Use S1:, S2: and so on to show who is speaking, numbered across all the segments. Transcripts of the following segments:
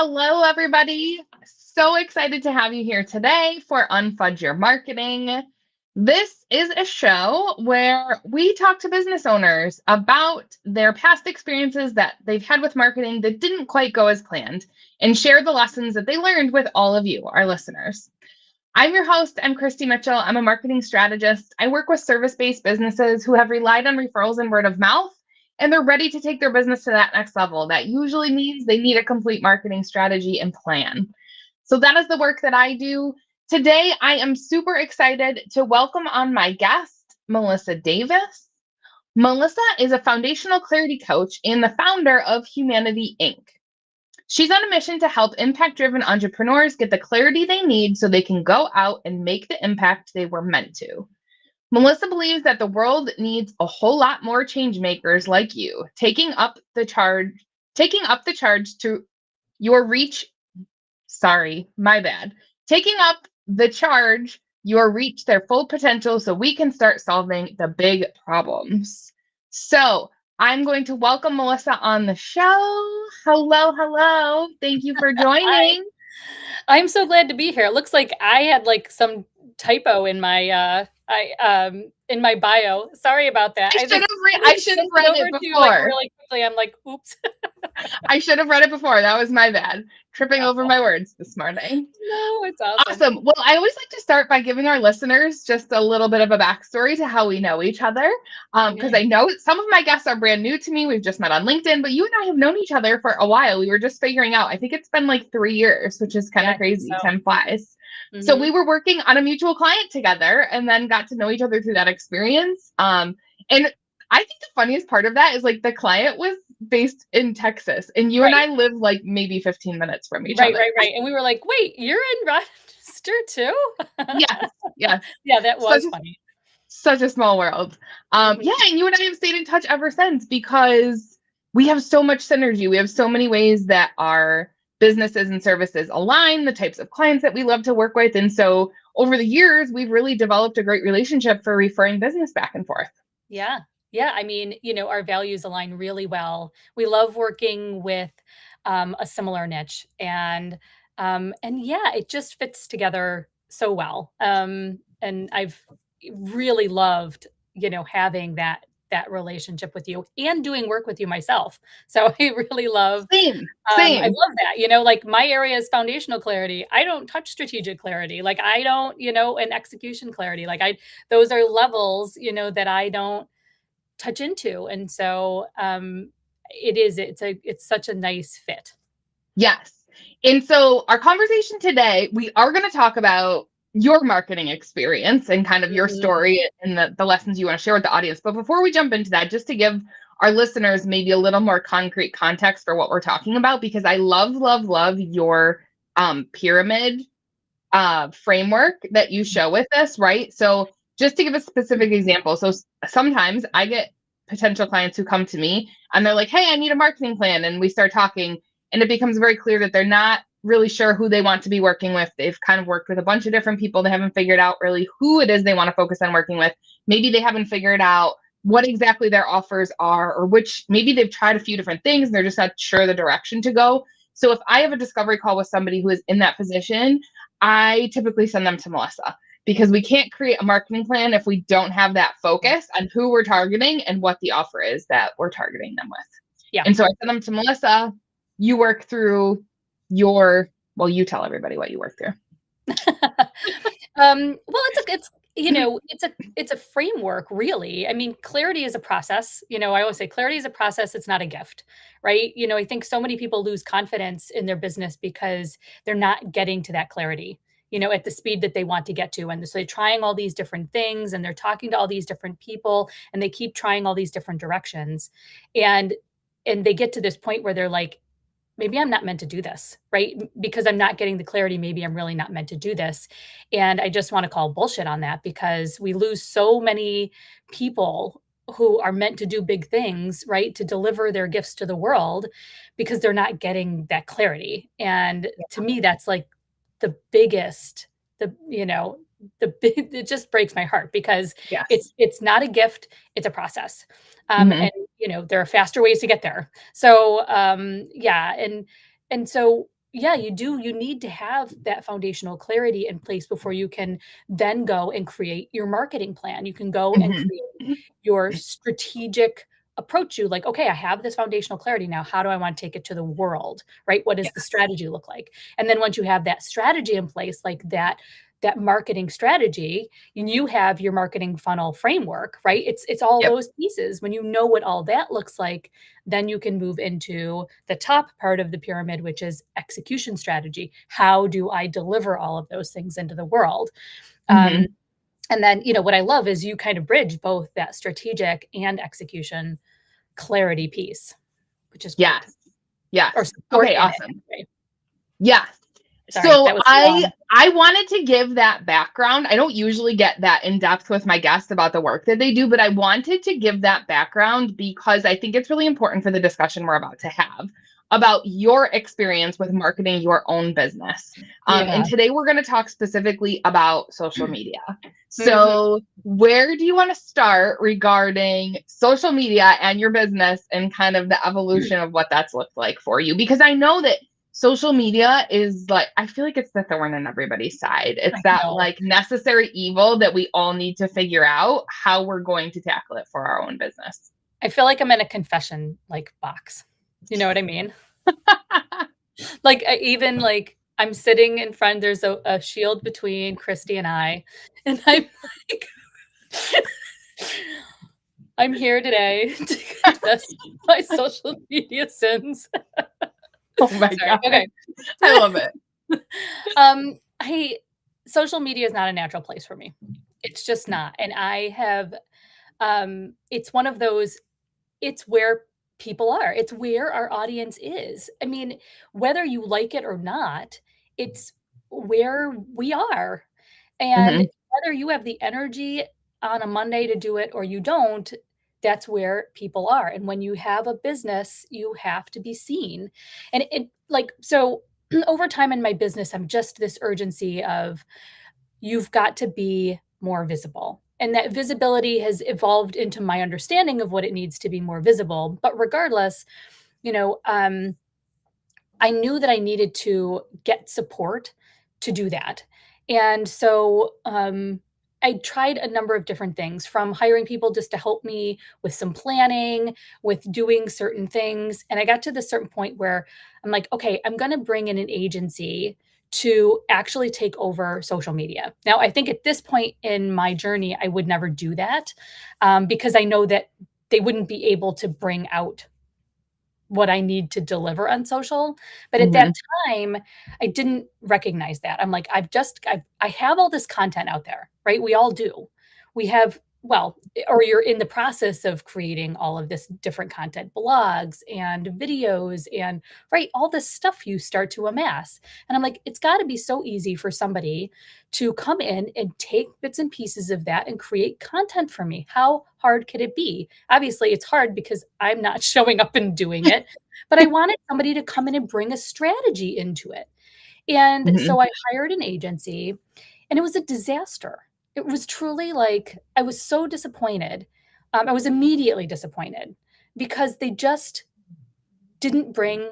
S1: Hello, everybody. So excited to have you here today for Unfudge Your Marketing. This is a show where we talk to business owners about their past experiences that they've had with marketing that didn't quite go as planned and share the lessons that they learned with all of you, our listeners. I'm your host. I'm Christy Mitchell. I'm a marketing strategist. I work with service-based businesses who have relied on referrals and word of mouth, and they're ready to take their business to that next level. That usually means they need a complete marketing strategy and plan. So that is the work that I do. Today, I am super excited to welcome on my guest, Melissa Davis. Melissa is a foundational clarity coach and the founder of Humanity Inc. She's on a mission to help impact-driven entrepreneurs get the clarity they need so they can go out and make the impact they were meant to. Melissa believes that the world needs a whole lot more change makers like you, taking up the charge to your reach. Sorry, my bad. Taking up the charge, your reach their full potential so we can start solving the big problems. So I'm going to welcome Melissa on the show. Hello, hello. Thank you for
S2: Hi.
S1: joining.
S2: I'm so glad to be here. It looks like I had like some typo in my in my bio. Sorry about that. I just
S1: I
S2: I
S1: should have
S2: sent it
S1: read
S2: over
S1: it
S2: to you like
S1: before.
S2: really quickly. I'm like, oops.
S1: I should have read it before. That was my bad. Tripping over
S2: No,
S1: my words this morning.
S2: no, it's awesome.
S1: Awesome. Well, I always like to start by giving our listeners just a little bit of a backstory to how we know each other. Because
S2: Mhm.
S1: I know some of my guests are brand new to me. We've just met on LinkedIn, but you and I have known each other for a while. We were just figuring out. I think it's been like 3 years, which is kind
S2: Yeah,
S1: of
S2: I think
S1: crazy.
S2: so.
S1: Time flies. So
S2: Hmm.
S1: we were working on a mutual client together and then got to know each other through that experience. And I think the funniest part of that is like the client was based in Texas and you and
S2: Right,
S1: I live like maybe 15 minutes from each
S2: right,
S1: other.
S2: right, right. And we were like, wait, you're in Rochester too?
S1: Yes, yes.
S2: Yeah, that
S1: Such
S2: was
S1: a
S2: funny.
S1: such a small world. Yeah,
S2: Hmm.
S1: and you and I have stayed in touch ever since because we have so much synergy. We have so many ways that our businesses and services align, the types of clients that we love to work with. And so over the years, we've really developed a great relationship for referring business back and forth.
S2: Yeah. Yeah. I mean, our values align really well. We love working with a similar niche and yeah, it just fits together so well. And I've really loved, having that relationship with you and doing work with you myself. So I really love
S1: Same,
S2: I
S1: same.
S2: love that. Like my area is foundational clarity. I don't touch strategic clarity. Like I don't, and execution clarity. Like those are levels, that I don't touch into. And so it's such a nice fit.
S1: Yes. And so, our conversation today, we are going to talk about your marketing experience and kind of your
S2: Mhm.
S1: story and the lessons you want to share with the audience. But before we jump into that, just to give our listeners maybe a little more concrete context for what we're talking about, because I love, love, love your pyramid framework that you show with this, right? So, just to give a specific example, so sometimes I get potential clients who come to me and they're like, hey, I need a marketing plan. And we start talking, and it becomes very clear that they're not really sure who they want to be working with. They've kind of worked with a bunch of different people. They haven't figured out really who it is they want to focus on working with. Maybe they haven't figured out what exactly their offers are, or which maybe they've tried a few different things and they're just not sure the direction to go. So if I have a discovery call with somebody who is in that position, I typically send them to Melissa because we can't create a marketing plan if we don't have that focus on who we're targeting and what the offer is that we're targeting them with.
S2: Yeah.
S1: And so I send them to Melissa. You work through well, you tell everybody what you work through.
S2: Well, it's a framework, really. I mean, clarity is a process. I always say clarity is a process. It's not a gift, right? I think so many people lose confidence in their business because they're not getting to that clarity, at the speed that they want to get to. And so they're trying all these different things and they're talking to all these different people and they keep trying all these different directions. And and they get to this point where they're like, maybe I'm not meant to do this, right? Because I'm not getting the clarity. Maybe I'm really not meant to do this. And I just want to call bullshit on that because we lose so many people who are meant to do big things, right? To deliver their gifts to the world because they're not getting that clarity. And to me, that's like the biggest, the, you know, the big, it just breaks my heart because
S1: Yes.
S2: it's not a gift, it's a process.
S1: Hmm.
S2: And there are faster ways to get there. So, yeah, and so yeah, you do. You need to have that foundational clarity in place before you can then go and create your marketing plan. You can go and
S1: Mhm.
S2: create your strategic approach. You like, okay, I have this foundational clarity now. How do I want to take it to the world? Right? What does the
S1: Yes.
S2: strategy look like? And then once you have that strategy in place, like that marketing strategy, and you have your marketing funnel framework, right? It's all
S1: Yep.
S2: those pieces. When you know what all that looks like, then you can move into the top part of the pyramid, which is execution strategy. How do I deliver all of those things into the world? Um,
S1: Mhm.
S2: and then, what I love is you kind of bridge both that strategic and execution clarity piece, which is great,
S1: Yes.
S2: or
S1: Yes.
S2: support
S1: Okay,
S2: in it.
S1: awesome.
S2: Right.
S1: Yes.
S2: Sorry,
S1: So
S2: that was
S1: I
S2: long.
S1: I wanted to give that background. I don't usually get that in depth with my guests about the work that they do, but I wanted to give that background because I think it's really important for the discussion we're about to have about your experience with marketing your own business. And
S2: Yeah.
S1: today we're going to talk specifically about social media.
S2: Mhm.
S1: So, where do you want to start regarding social media and your business and kind of the evolution of what that's looked like for you? Because I know that social media is like, I feel like it's the thorn in everybody's side.
S2: I
S1: It's that
S2: know.
S1: like necessary evil that we all need to figure out how we're going to tackle it for our own business.
S2: I feel like I'm in a confession, like, box. You know what I mean? Like, even, like, I'm sitting in front, there's a shield between Christy and I, and I'm like, "I'm here today to confess my social media sins."
S1: Oh my
S2: Sorry,
S1: God.
S2: okay.
S1: I love it.
S2: I Social media is not a natural place for me. It's just not, and I have, it's one of those, it's where people are. It's where our audience is. I mean, whether you like it or not, it's where we are. And
S1: Hmm.
S2: whether you have the energy on a Monday to do it or you don't, that's where people are. And when you have a business, you have to be seen. And it like so over time in my business, I'm just this urgency of you've got to be more visible. And that visibility has evolved into my understanding of what it needs to be more visible. But regardless, you know, um, I knew that I needed to get support to do that. And so I tried a number of different things from hiring people just to help me with some planning, with doing certain things. And I got to this certain point where I'm like, okay, I'm going to bring in an agency to actually take over social media. Now, I think at this point in my journey, I would never do that because I know that they wouldn't be able to bring out what I need to deliver on social. But at that
S1: Hmm.
S2: time, I didn't recognize that. I'm like, I have all this content out there, right? We all do. We have, well, or you're in the process of creating all of this different content, blogs and videos and right, all this stuff you start to amass. And I'm like, it's got to be so easy for somebody to come in and take bits and pieces of that and create content for me. How hard could it be? Obviously, it's hard because I'm not showing up and doing it, but I wanted somebody to come in and bring a strategy into it. And
S1: Hmm.
S2: so I hired an agency, and it was a disaster. It was truly like I was so disappointed. I was immediately disappointed because they just didn't bring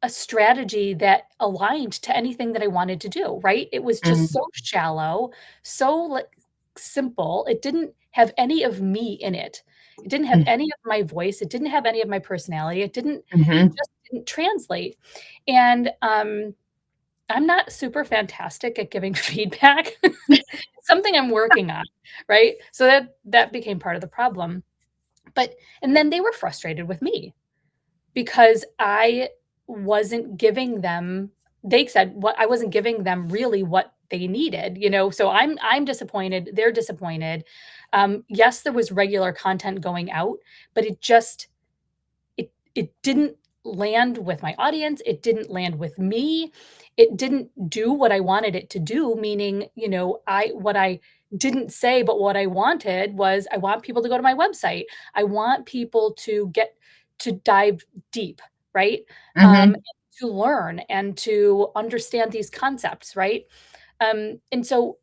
S2: a strategy that aligned to anything that I wanted to do, right? It was just
S1: Hmm.
S2: so shallow, so, like, simple. It didn't have any of me in it. It didn't have any of my voice. It didn't have any of my personality. It
S1: Hmm.
S2: just didn't translate. And, I'm not super fantastic at giving feedback. It's something I'm working on, right? So that became part of the problem. But and then they were frustrated with me because I wasn't giving them, they said what I wasn't giving them really what they needed, so I'm disappointed, they're disappointed. Yes, there was regular content going out, but it didn't land with my audience, it didn't land with me, it didn't do what I wanted it to do, meaning, I what I didn't say, but what I wanted was I want people to go to my website. I want people to get to dive deep, right? Um,
S1: Hmm.
S2: to learn and to understand these concepts, right? And so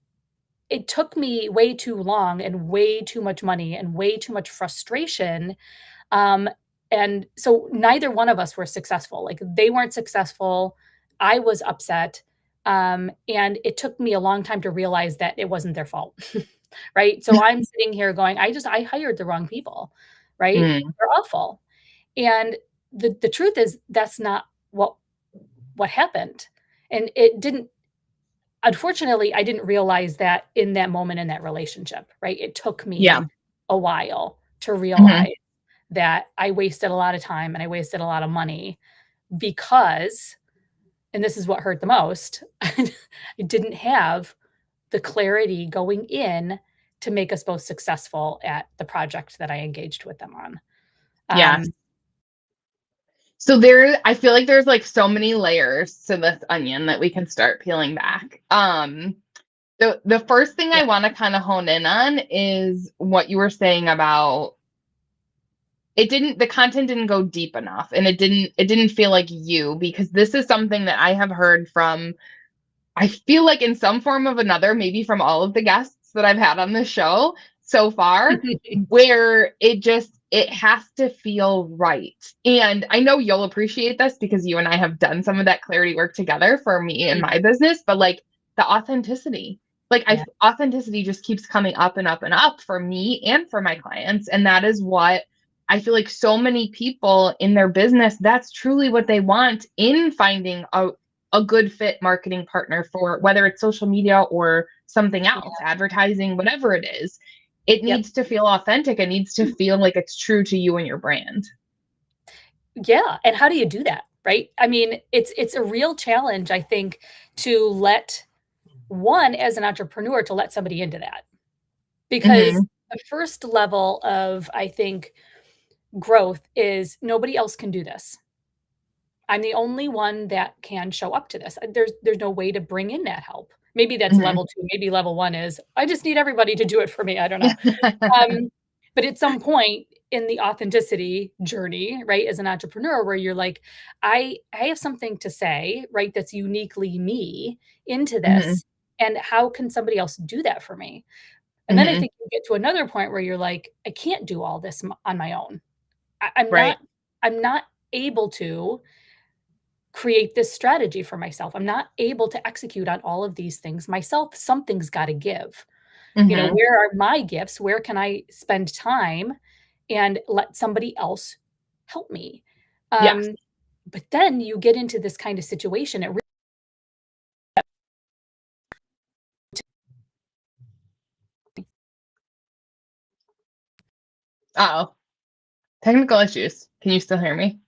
S2: it took me way too long and way too much money and way too much frustration, um, and so neither one of us were successful. Like, they weren't successful. I was upset, and it took me a long time to realize that it wasn't their fault, right? So I'm sitting here going, I hired the wrong people, right?
S1: Mm,
S2: They're awful. And the truth is that's not what happened. And it didn't unfortunately, I didn't realize that in that moment in that relationship, right? It took
S1: yeah.
S2: me a while to
S1: Hmm.
S2: realize that I wasted a lot of time and I wasted a lot of money because, and this is what hurt the most, I didn't have the clarity going in to make us both successful at the project that I engaged with them on.
S1: Yes.
S2: Um,
S1: So there, I feel like there's like so many layers to this onion that we can start peeling back. The first thing
S2: yeah,
S1: I want to kind of hone in on is what you were saying about the content didn't go deep enough, and it didn't feel like you, because this is something that I have heard from, I feel like in some form of another, maybe from all of the guests that I've had on this show so far, where it has to feel right. And I know you'll appreciate this because you and I have done some of that clarity work together for me and my business, but like the authenticity. Like
S2: yeah,
S1: authenticity just keeps coming up and up and up for me and for my clients. And that is what I feel like so many people in their business, that's truly what they want in finding a good fit marketing partner, for whether it's social media or something else,
S2: yeah,
S1: advertising, whatever it is. It
S2: yep.
S1: needs to feel authentic. It needs to feel like it's true to you and your brand.
S2: Yeah, and how do you do that, right? I mean, it's a real challenge, I think, to let one, as an entrepreneur, to let somebody into that. Because
S1: Hmm.
S2: the first level of, I think, growth is nobody else can do this. I'm the only one that can show up to this. There's no way to bring in that help. Maybe that's
S1: Hmm.
S2: level 2, maybe level 1 is, I just need everybody to do it for me, I don't know. Um, but at some point in the authenticity journey, right, as an entrepreneur where you're like, I have something to say, right, that's uniquely me into
S1: Hmm.
S2: this, and how can somebody else do that for me? And then I
S1: Hmm.
S2: think you get to another point where you're like, I can't do all this on my own. I'm
S1: Right.
S2: not able to create this strategy for myself. I'm not able to execute on all of these things myself. Something's got to give. You know,
S1: Hmm.
S2: where are my gifts? Where can I spend time and let somebody else help me?
S1: Yes.
S2: Um, but then you get into this kind of situation. It
S1: Uh-oh. Technical issues. Can you still hear me?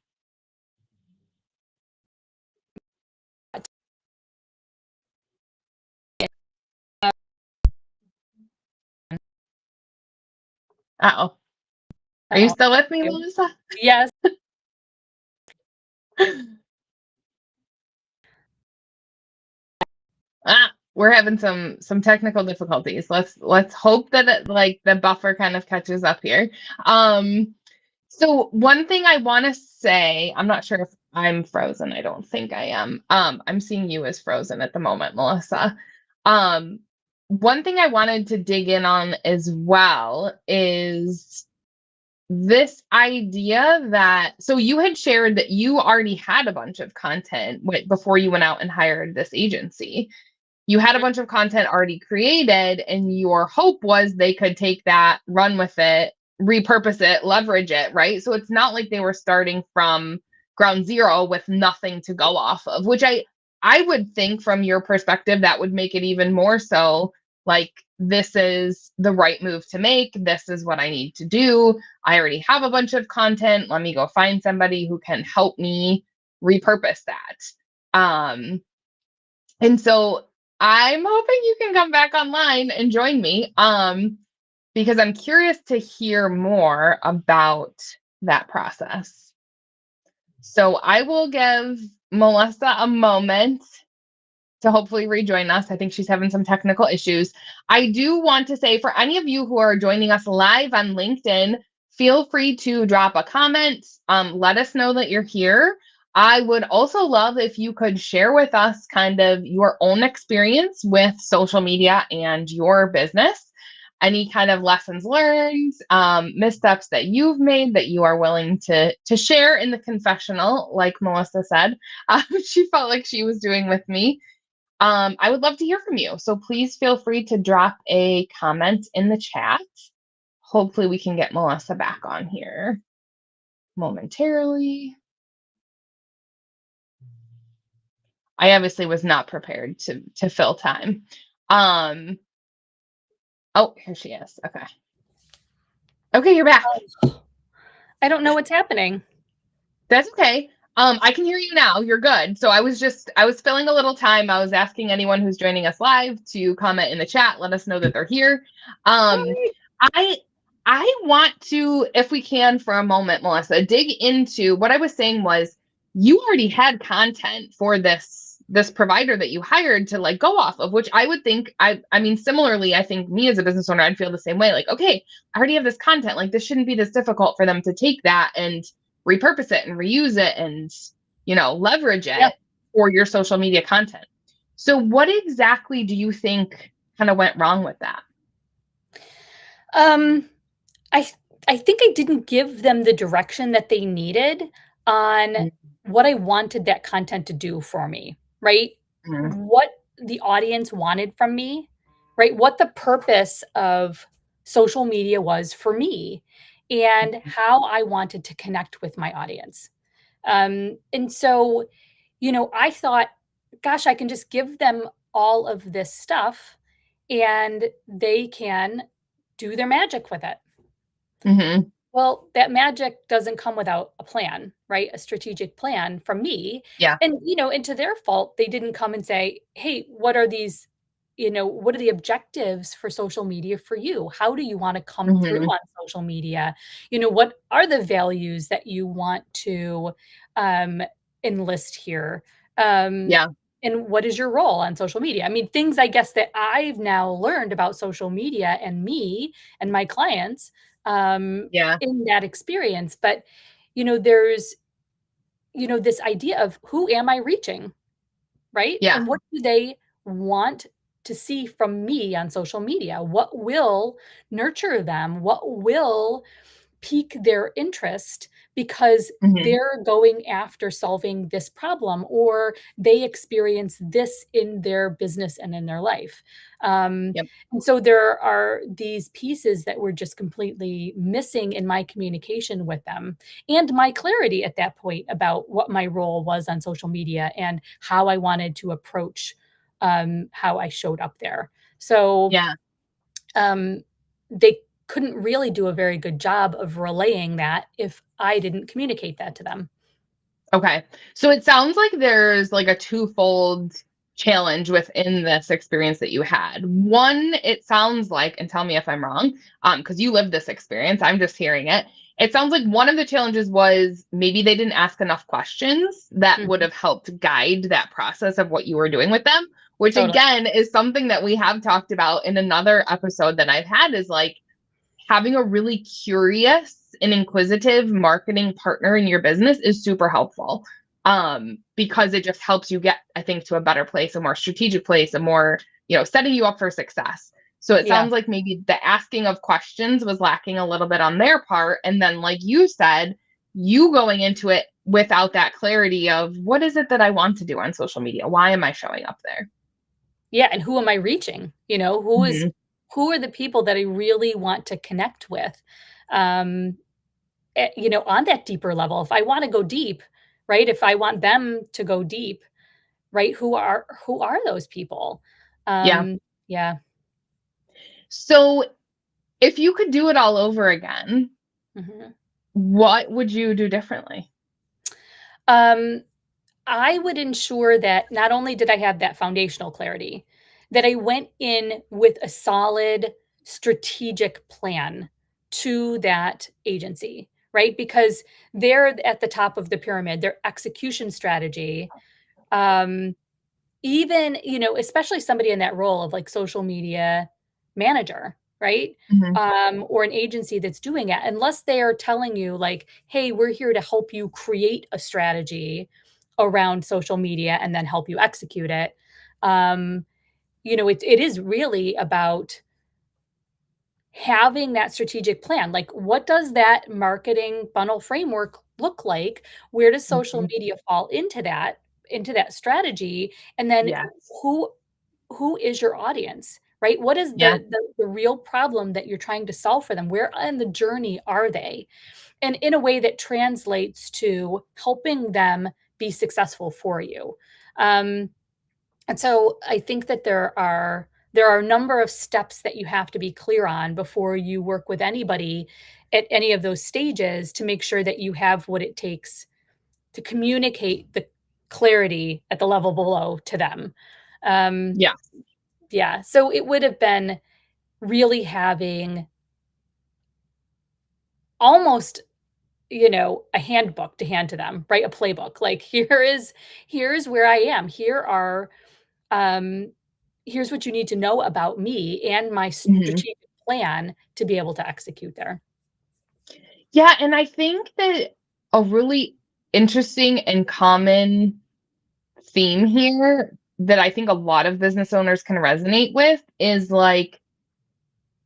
S1: Uh-oh. Are you
S2: really,
S1: still with me, Melissa?
S2: yes.
S1: We're having some technical difficulties. Let's hope that like the buffer kind of catches up here. Um, so one thing I want to say, I'm not sure if I'm frozen. I don't think I am. I'm seeing you as frozen at the moment, Melissa. Um, One thing I wanted to dig in on as well is this idea that, so you had shared that you already had a bunch of content before you went out and hired this agency. You had a bunch of content already created, and your hope was they could take that, run with it, repurpose it, leverage it, right? So it's not like they were starting from ground zero with nothing to go off of, which I would think from your perspective that would make it even more so like, this is the right move to make. This is what I need to do. I already have a bunch of content. Let me go find somebody who can help me repurpose that. And so I'm hoping you can come back online and join me, because I'm curious to hear more about that process. So I will give Melissa a moment to hopefully rejoin us. I think she's having some technical issues. I do want to say, for any of you who are joining us live on LinkedIn, feel free to drop a comment. Let us know that you're here. I would also love if you could share with us kind of your own experience with social media and your business. any kind of lessons learned, missteps that you've made that you are willing to share in the confessional, like Melissa said, she felt like she was doing with me. I would love to hear from you. So please feel free to drop a comment in the chat. Hopefully we can get Melissa back on here momentarily. I obviously was not prepared to fill time. Oh, here she is. Okay. Okay, you're back.
S2: I don't know what's happening.
S1: That's okay. I can hear you now. You're good. So I was filling a little time. I was asking anyone who's joining us live to comment in the chat, let us know that they're here. I I want to, if we can for a moment, Melissa, dig into what I was saying was you already had content for this provider that you hired to like go off of, which I would think I mean similarly, I think me as a business owner, I'd feel the same way. Like, okay, I already have this content. Like this shouldn't be this difficult for them to take that and repurpose it and reuse it and leverage it for your social media content. So what exactly do you think kind of went wrong with that?
S2: I I think I didn't give them the direction that they needed on what I wanted that content to do for me, right?
S1: Mhm.
S2: What the audience wanted from me, right? What the purpose of social media was for me and how I wanted to connect with my audience. And so, I thought, gosh, I can just give them all of this stuff and they can do their magic with it.
S1: Mhm.
S2: Well, that magic doesn't come without a plan, right? A strategic plan from me.
S1: Yeah.
S2: And to their fault, they didn't come and say, "Hey, what are these, what are the objectives for social media for you? How do you want to come through
S1: Mhm.
S2: on social media? What are the values that you want to um, enlist here? Um,
S1: Yeah.
S2: and what is your role on social media?" I mean, things I guess that I've now learned about social media and me and my clients
S1: Yeah.
S2: in that experience. But, there's, this idea of who am I reaching, right?
S1: Yeah.
S2: And what do they want to see from me on social media? What will nurture them? What will pique their interest because
S1: Mhm.
S2: they're going after solving this problem or they experience this in their business and in their life. Um,
S1: Yep.
S2: and so there are these pieces that were just completely missing in my communication with them and my clarity at that point about what my role was on social media and how I wanted to approach how I showed up there. So
S1: Yeah.
S2: um, they couldn't really do a very good job of relaying that if I didn't communicate that to them.
S1: Okay. So it sounds like there's like a twofold challenge within this experience that you had. One, it sounds like, and tell me if I'm wrong, because you lived this experience, I'm just hearing it. It sounds like one of the challenges was maybe they didn't ask enough questions that would
S2: Mhm.
S1: have helped guide that process of what you were doing with them, which
S2: Totally.
S1: again is something that we have talked about in another episode that I've had is like having a really curious and inquisitive marketing partner in your business is super helpful, because it just helps you get, I think, to a better place, a more strategic place, a more, setting you up for success. So it
S2: Yeah.
S1: sounds like maybe the asking of questions was lacking a little bit on their part. And then, like you said, you going into it without that clarity of what is it that I want to do on social media? Why am I showing up there?
S2: Yeah, and who am I reaching?
S1: Mhm.
S2: Who are the people that I really want to connect with? Um, on that deeper level. If I want to go deep, right? If I want them to go deep, right? Who are those people?
S1: Yeah.
S2: Yeah.
S1: So if you could do it all over again,
S2: Mhm.
S1: what would you do differently?
S2: Um, I would ensure that not only did I have that foundational clarity, that I went in with a solid strategic plan to that agency, right? Because they're at the top of the pyramid, their execution strategy, um, even, especially somebody in that role of like social media manager, right?
S1: Mhm.
S2: Or an agency that's doing it, unless they are telling you, like, hey, we're here to help you create a strategy around social media and then help you execute it. It is really about having that strategic plan, like what does that marketing funnel framework look like? Where does social
S1: Mhm.
S2: media fall into that strategy? And then
S1: Yes.
S2: who who is your audience, right? What is
S1: Yeah.
S2: the real problem that you're trying to solve for them? Where on the journey are they? And in a way that translates to helping them be successful for you. Um, and so I think that there are a number of steps that you have to be clear on before you work with anybody at any of those stages to make sure that you have what it takes to communicate the clarity at the level below to them. Um,
S1: Yeah.
S2: yeah, so it would have been really having almost, a handbook to hand to them, right? A playbook. Like here's where I am. Um here's what you need to know about me and my
S1: Mhm.
S2: strategic plan to be able to execute there.
S1: Yeah, and I think that a really interesting and common theme here that I think a lot of business owners can resonate with is like,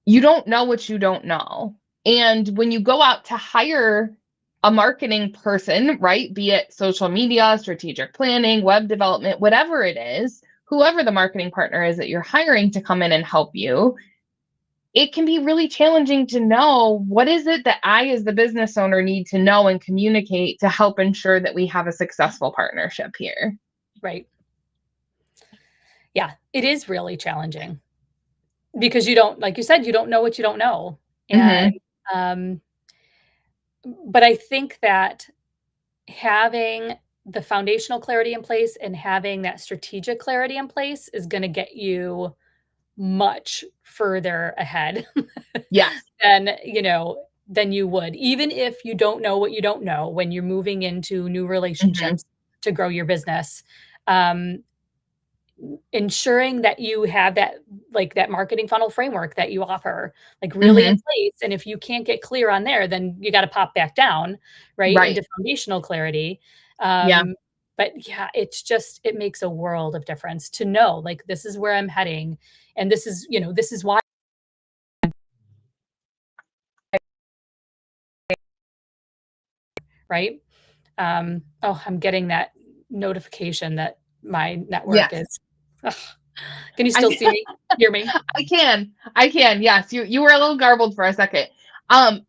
S1: you don't know what you don't know. And when you go out to hire a marketing person, right, be it social media, strategic planning, web development, whatever it is, whoever the marketing partner is that you're hiring to come in and help you, it can be really challenging to know what is it that I, as the business owner, need to know and communicate to help ensure that we have a successful partnership here.
S2: Right. Yeah, it is really challenging because you don't, like you said, you don't know what you don't know. And
S1: Hmm.
S2: um but I think that having the foundational clarity in place and having that strategic clarity in place is going to get you much further ahead
S1: Yes.
S2: than, than you would, even if you don't know what you don't know when you're moving into new
S1: Hmm.
S2: relationships to grow your business. Um, ensuring that you have that, like, that marketing funnel framework that you offer, like, really in
S1: Hmm.
S2: place, and if you can't get clear on there, then you gotta pop back down, right,
S1: Right.
S2: into foundational clarity.
S1: Yeah.
S2: But yeah, it makes a world of difference to know, like, this is where I'm heading, and this is why, right? Oh, I'm getting that notification that my network
S1: Yes.
S2: is ugh. Can you
S1: I
S2: still see me? Hear me?
S1: I can. I can. Yes, you were a little garbled for a second.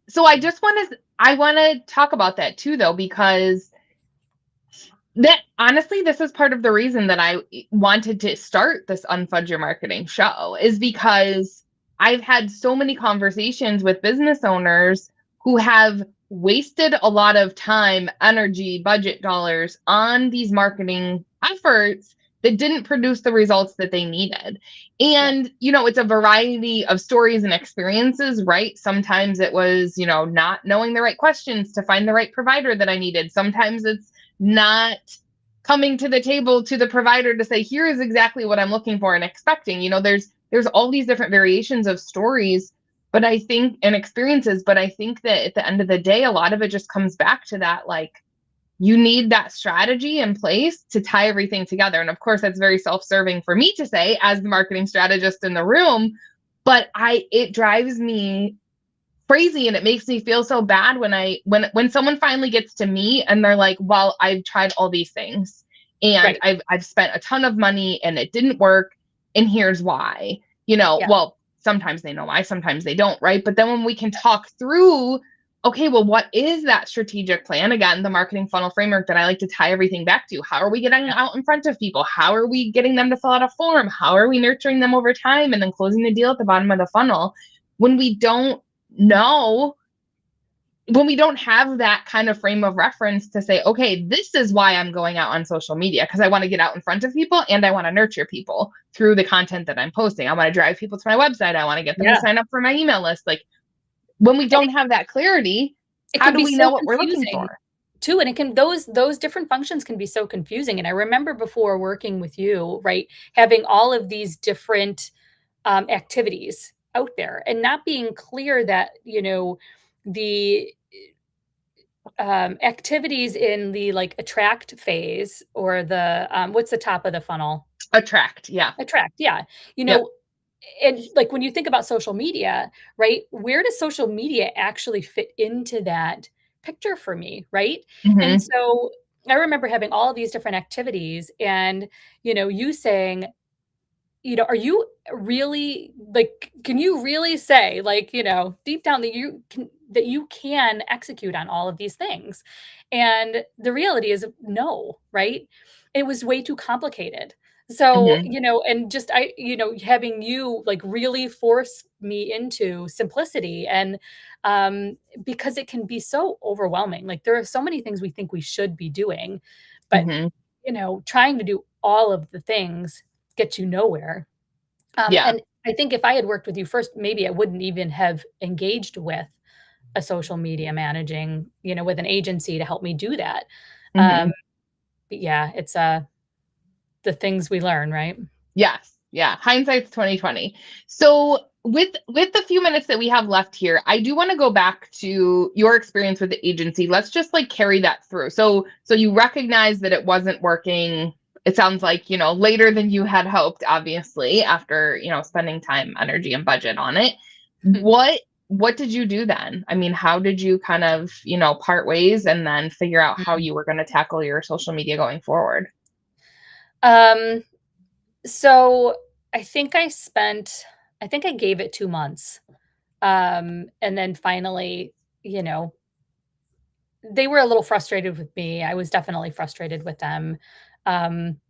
S1: So I want to talk about that too though, because that honestly, this is part of the reason that I wanted to start this Unfudge Your Marketing show, is because I've had so many conversations with business owners who have wasted a lot of time, energy, budget dollars on these marketing efforts that didn't produce the results that they needed.
S2: Yeah,
S1: And, it's a variety of stories and experiences, right? Sometimes it was, not knowing the right questions to find the right provider that I needed. Sometimes it's not coming to the table to the provider to say, here is exactly what I'm looking for and expecting. There's all these different variations of stories, but I think and experiences, but I think that at the end of the day, a lot of it just comes back to that, like, you need that strategy in place to tie everything together. And of course, that's very self-serving for me to say as the marketing strategist in the room, but it drives me crazy and it makes me feel so bad when someone finally gets to me and they're like, well, I've tried all these things and
S2: right.
S1: I've spent a ton of money and it didn't work, and here's why.
S2: Yeah,
S1: Well, sometimes they know why, sometimes they don't, right? But then when we can talk through, okay, well, what is that strategic plan? Again, the marketing funnel framework that I like to tie everything back to. How are we getting
S2: yeah,
S1: out in front of people? How are we getting them to fill out a form? How are we nurturing them over time and then closing the deal at the bottom of the funnel? When we don't know, when we don't have that kind of frame of reference to say, okay, this is why I'm going out on social media, because I want to get out in front of people and I want to nurture people through the content that I'm posting. I want to drive people to my website. I want to get them to
S2: yeah,
S1: sign up for my email list. Like, when we
S2: and
S1: don't have that clarity,
S2: it
S1: how
S2: can
S1: do
S2: be
S1: we
S2: so
S1: know what we're looking
S2: confusing
S1: for?
S2: too, and it can those different functions can be so confusing, and I remember before working with you, right, having all of these different, activities out there and not being clear that, the, activities in the, like, attract phase or the, what's the top of the funnel?
S1: Attract. Yeah.
S2: Attract, yeah. You
S1: Yep.
S2: know, and like when you think about social media, right? Where does social media actually fit into that picture for me, right? And
S1: Mhm.
S2: so I remember having all of these different activities and, you saying, are you really like, can you really say like, deep down that you can execute on all of these things? And the reality is no, right? It was way too complicated. So,
S1: Mhm.
S2: and just having you like really force me into simplicity and because it can be so overwhelming. Like there are so many things we think we should be doing, but
S1: Mhm.
S2: trying to do all of the things gets you nowhere.
S1: Yeah.
S2: And I think if I had worked with you first, maybe I wouldn't even have engaged with a social media managing, with an agency to help me do that. Um,
S1: Mhm.
S2: but yeah, it's the things we learn, right?
S1: Yes. Yeah. Hindsight's 2020. So with the few minutes that we have left here, I do want to go back to your experience with the agency. Let's just like carry that through. So you recognize that it wasn't working. It sounds like, later than you had hoped, obviously, after, spending time, energy, and budget on it. What did you do then? I mean, how did you kind of, part ways and then figure out how
S2: Mhm.
S1: you were going to tackle your social media going forward?
S2: Um, so I think I gave it 2 months. And then finally, you know, they were a little frustrated with me. I was definitely frustrated with them. Um,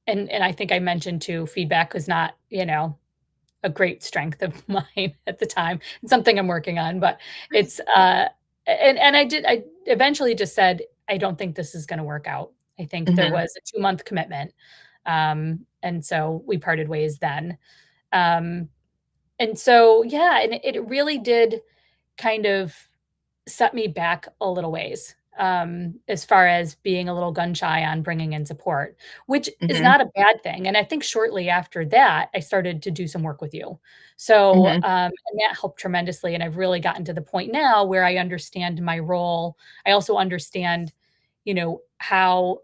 S2: and I think I mentioned too, feedback was not, a great strength of mine at the time. It's something I'm working on, but it's and I eventually just said, I don't think this is gonna work out. I think there
S1: Hmm.
S2: was a 2-month commitment. And so we parted ways then. Um, and so yeah, and it really did kind of set me back a little ways, as far as being a little gun shy on bringing in support, which is
S1: Hmm.
S2: not a bad thing. And I think shortly after that, I started to do some work with you. So,
S1: Hmm.
S2: and that helped tremendously. And I've really gotten to the point now where I understand my role. I also understand, how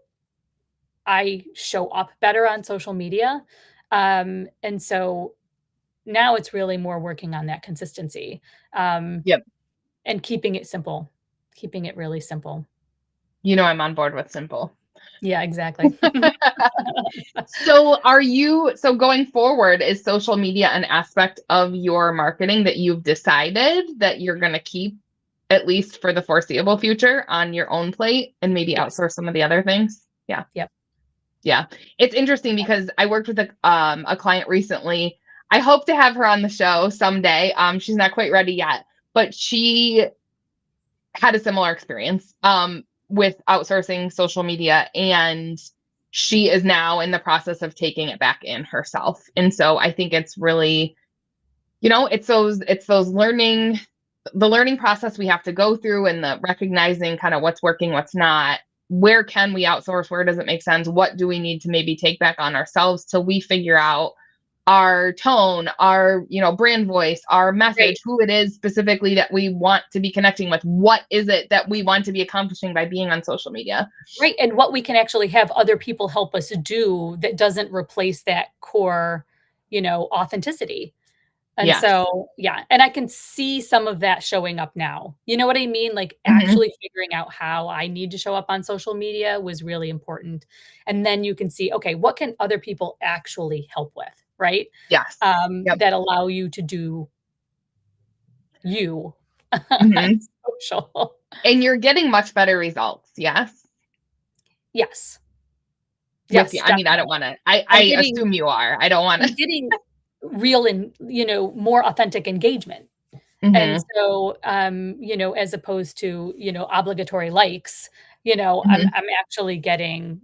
S2: I show up better on social media. And so now it's really more working on that consistency. Um,
S1: Yep.
S2: and keeping it simple, keeping it really simple.
S1: I'm on board with simple.
S2: Yeah, exactly.
S1: So going forward, is social media an aspect of your marketing that you've decided that you're going to keep at least for the foreseeable future on your own plate and maybe
S2: Yes.
S1: outsource some of the other things? Yeah.
S2: Yep.
S1: Yeah. It's interesting because I worked with a client recently. I hope to have her on the show someday. She's not quite ready yet, but she had a similar experience with outsourcing social media, and she is now in the process of taking it back in herself. And so I think it's really, it's those the learning process we have to go through, and the recognizing kind of what's working, what's not. Where can we outsource? Where does it make sense? What do we need to maybe take back on ourselves till we figure out our tone, our, brand voice, our
S2: Right,
S1: message, who it is specifically that we want to be connecting with. What is it that we want to be accomplishing by being on social media?
S2: right, and what we can actually have other people help us do that doesn't replace that core, authenticity. And
S1: Yes.
S2: so, yeah, and I can see some of that showing up now. You know what I mean? Like,
S1: Hmm.
S2: actually figuring out how I need to show up on social media was really important. And then you can see, okay, what can other people actually help with, right?
S1: Yes. Yep.
S2: That allow you to do you on
S1: Hmm.
S2: social.
S1: And you're getting much better results. Yes.
S2: Yes.
S1: With you.
S2: Yes,
S1: I mean, I don't
S2: definitely.
S1: want to, I
S2: I'm getting
S1: assume you are. I don't want
S2: I'm
S1: to.
S2: getting real and, more authentic engagement. And
S1: Hmm.
S2: so, as opposed to, obligatory likes, I'm
S1: Hmm.
S2: I'm actually getting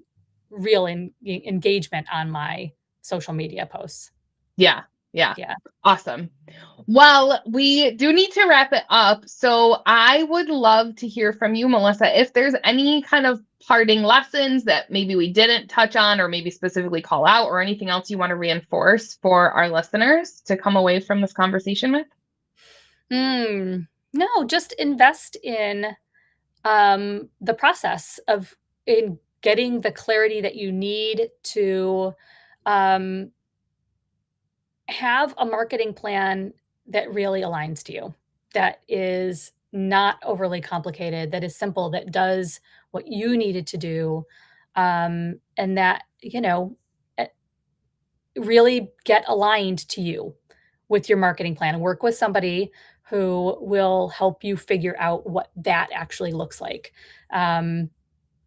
S2: real engagement on my social media posts.
S1: Yeah. Yeah.
S2: Yeah.
S1: Awesome. Well, we do need to wrap it up. So I would love to hear from you, Melissa, if there's any kind of parting lessons that maybe we didn't touch on or maybe specifically call out, or anything else you want to reinforce for our listeners to come away from this conversation with.
S2: Mm. No, just invest in, the process of in getting the clarity that you need to, um have a marketing plan that really aligns to you, that is not overly complicated, that is simple, that does what you need it to do, and that, eh, really get aligned to you with your marketing plan. Work with somebody who will help you figure out what that actually looks like. Um,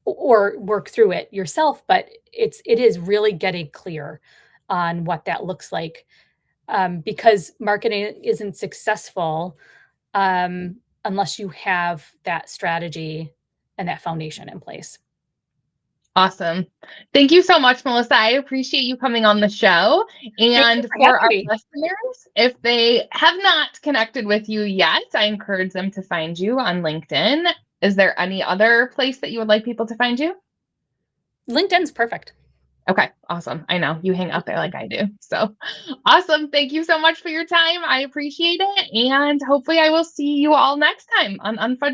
S2: or work through it yourself, but it is really getting clear on what that looks like, because marketing isn't successful, unless you have that strategy and that foundation in place.
S1: Awesome. Thank you so much, Melissa. I appreciate you coming on the show.
S2: Thank you
S1: And
S2: for
S1: for
S2: having
S1: our
S2: me.
S1: listeners, if they have not connected with you yet, I encourage them to find you on LinkedIn. Is there any other place that you would like people to find you?
S2: LinkedIn's perfect.
S1: Okay, awesome. I know you hang out there like I do. So awesome. Thank you so much for your time. I appreciate it. And hopefully, I will see you all next time on Unfudge Your